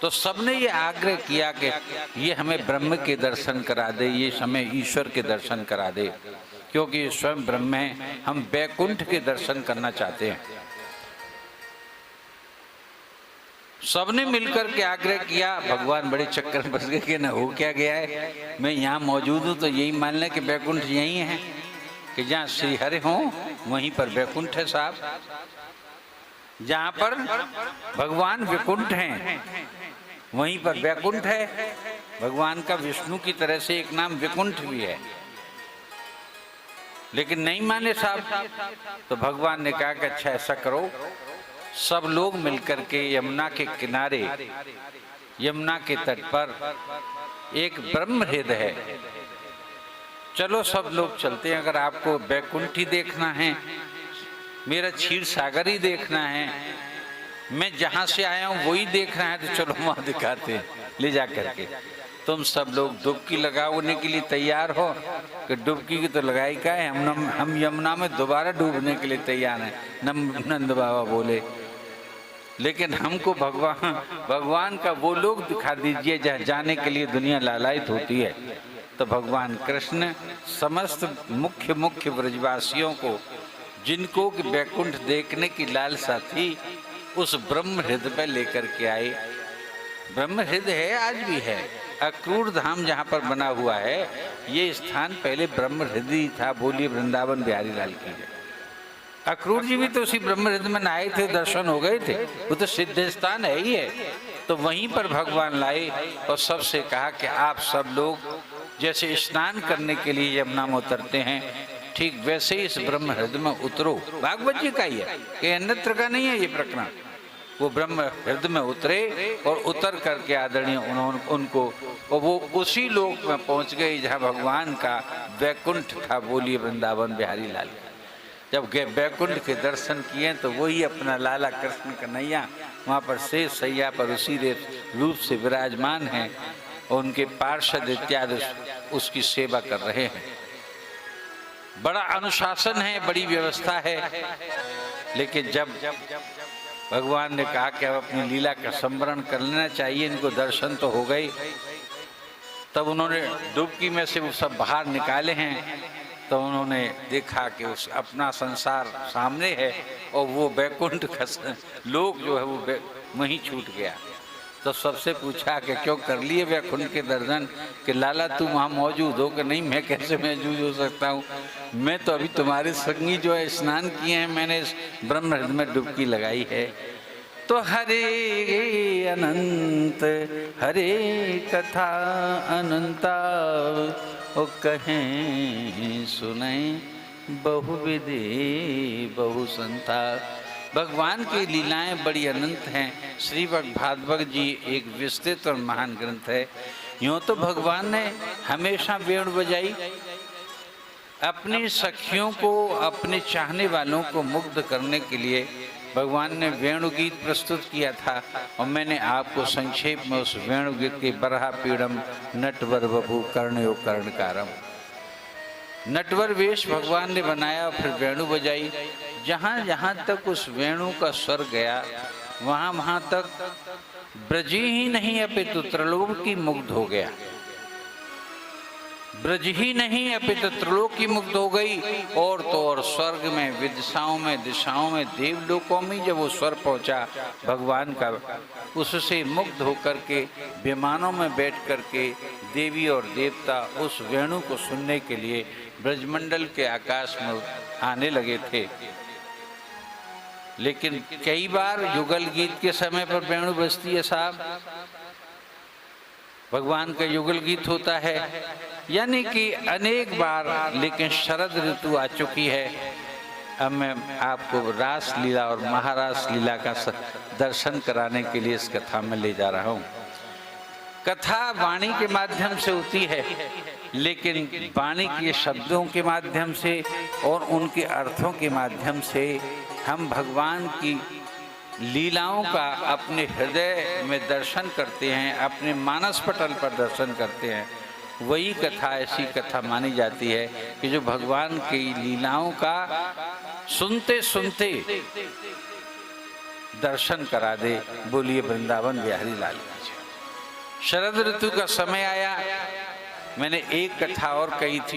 तो सबने ये आग्रह किया कि ये हमें ब्रह्म के दर्शन करा दे, ये हमें ईश्वर के दर्शन करा दे, क्योंकि ये स्वयं ब्रह्म है, हम वैकुंठ के दर्शन करना चाहते हैं। सबने मिलकर के आग्रह किया। भगवान बड़े चक्कर में फंस गए कि ना हो क्या गया है, मैं यहाँ मौजूद हूँ तो यही मान लें कि वैकुंठ यही है, कि जहाँ श्री हरि हों वहीं पर वैकुंठ है साहब। जहाँ पर भगवान वैकुंठ हैं वहीं पर वैकुंठ है। भगवान का विष्णु की तरह से एक नाम वैकुंठ भी है, लेकिन नहीं माने साहब। तो भगवान ने कहा कि अच्छा ऐसा करो, सब लोग मिलकर के यमुना के किनारे, यमुना के तट पर एक ब्रह्म हृदय है, चलो सब लोग चलते हैं। अगर आपको वैकुंठ ही देखना है, मेरा क्षीर सागर ही देखना है, मैं जहाँ से आया हूँ वही देखना है, तो चलो वहाँ दिखाते हैं ले जा करके। तुम सब लोग डुबकी लगाने के लिए तैयार हो कि डुबकी की तो लगाई का है, हम यमुना में दोबारा डूबने के लिए तैयार हैं, नंद बाबा बोले। लेकिन हमको भगवान का वो लोग दिखा दीजिए जहाँ जाने के लिए दुनिया लालायित होती है। तो भगवान कृष्ण समस्त मुख्य ब्रजवासियों को, जिनको कि वैकुंठ देखने की लालसा थी, उस ब्रह्म हृदय पर लेकर के आए। ब्रह्म हृदय है, आज भी है। अक्रूर धाम जहाँ पर बना हुआ है, ये स्थान पहले ब्रह्म हृदय था। बोलिए वृंदावन बिहारी लाल की जय। अक्रूर जी भी तो उसी ब्रह्म हृदय में नहाए थे, दर्शन हो गए थे, वो तो सिद्ध स्थान है ही है। तो वहीं पर भगवान लाए और सबसे कहा कि आप सब लोग जैसे स्नान करने के लिए यमुना में उतरते हैं, ठीक वैसे ही इस ब्रह्म हृदय में उतरो। भागवत जी का ही है, कि अन्यत्र का नहीं है ये प्रकरण। वो ब्रह्म हृदय में उतरे और उतर करके आदरणीय उनको और वो उसी लोक में पहुंच गए जहाँ भगवान का वैकुंठ था। बोलिए वृंदावन बिहारी लाल। जब वैकुंठ के दर्शन किए तो वही अपना लाला कृष्ण कन्हैया वहाँ पर शेष सैया पर उसी रूप से विराजमान हैं और उनके पार्षद इत्यादि उसकी सेवा कर रहे हैं। बड़ा अनुशासन है, बड़ी व्यवस्था है। लेकिन जब भगवान ने कहा कि अब अपनी लीला का स्मरण कर लेना चाहिए, इनको दर्शन तो हो गई, तब उन्होंने डुबकी में से वो सब बाहर निकाले हैं। तो उन्होंने देखा कि उस अपना संसार सामने है और वो वैकुंठ का लोक जो है वो वहीं छूट गया। तो सबसे पूछा कि क्यों कर लिए वैकुंठ के दर्शन, कि लाला तू वहाँ मौजूद हो। कि नहीं, मैं कैसे मौजूद हो सकता हूँ, मैं तो अभी तुम्हारे संगी जो है स्नान किए हैं, मैंने इस ब्रह्म हृदय में डुबकी लगाई है। तो हरे अनंत हरे कथा अनंता, ओ कहें सुने बहुविधि बहु संता। भगवान की लीलाएं बड़ी अनंत हैं। श्रीमद् भागवत जी एक विस्तृत और महान ग्रंथ है। यूँ तो भगवान ने हमेशा वेणु बजाई, अपनी सखियों को, अपने चाहने वालों को मुग्ध करने के लिए भगवान ने वेणु गीत प्रस्तुत किया था। और मैंने आपको संक्षेप में उस वेणु गीत के बरहा पीड़म नटवर बभू कर्णयो कर्णकारम, नटवर वेश भगवान ने बनाया और फिर वेणु बजाई। जहाँ जहाँ तक उस वेणु का स्वर गया, वहाँ वहाँ तक ब्रज ही नहीं अपितु त्रिलोक की मुग्ध हो गया। ब्रज ही नहीं अपितु त्रिलोक की मुग्ध हो गई। और तो और स्वर्ग में, विदिशाओं में, दिशाओं में, देवलोकों में जब वो स्वर पहुंचा भगवान का, उससे मुग्ध होकर के विमानों में बैठ करके देवी और देवता उस वेणु को सुनने के लिए ब्रजमंडल के आकाश में आने लगे थे। लेकिन कई बार युगल गीत के समय पर वेणु बजती है साहब, भगवान का युगल गीत होता है, यानी कि अनेक बार। लेकिन शरद ऋतु आ चुकी है। अब मैं आपको रास लीला और महारास लीला का दर्शन कराने के लिए इस कथा में ले जा रहा हूँ। कथा वाणी के माध्यम से होती है, लेकिन वाणी के शब्दों के माध्यम से और उनके अर्थों के माध्यम से हम भगवान की लीलाओं का अपने हृदय में दर्शन करते हैं, अपने मानस पटल पर दर्शन करते हैं। वही कथा ऐसी कथा मानी जाती है कि जो भगवान की लीलाओं का सुनते सुनते दर्शन करा दे। बोलिए वृंदावन बिहारी लाल की जय। शरद ऋतु का समय आया, मैंने एक कथा और कही थी।